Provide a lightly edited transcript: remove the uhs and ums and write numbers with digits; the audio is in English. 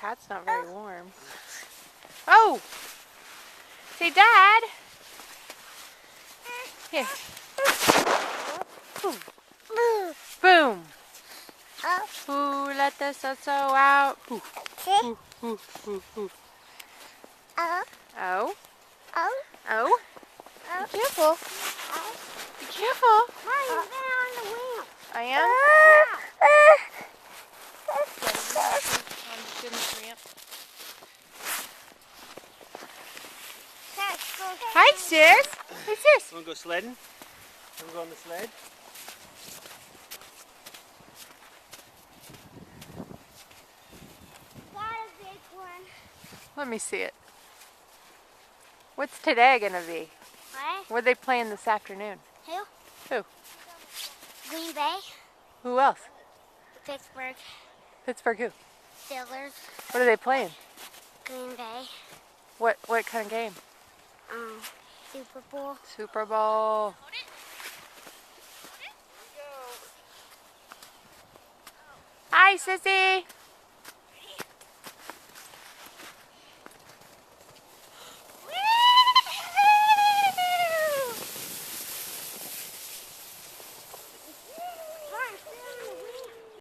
That's not very warm. Oh! Say, Dad! Here. Boom. Boom. Ooh, let the so out. Ooh. Ooh, ooh, ooh, ooh. Oh. Oh. Be careful. Be careful. Mommy, you've been on the wheel. I am? Hi, sis. Hey, sis. Want to go sledding? Want to go on the sled? Got a big one. Let me see it. What's today going to be? What? What are they playing this afternoon? Who? Who? Green Bay. Who else? Pittsburgh. Pittsburgh who? Steelers. What are they playing? Green Bay. What kind of game? Super Bowl. Super Bowl. Hi, sissy.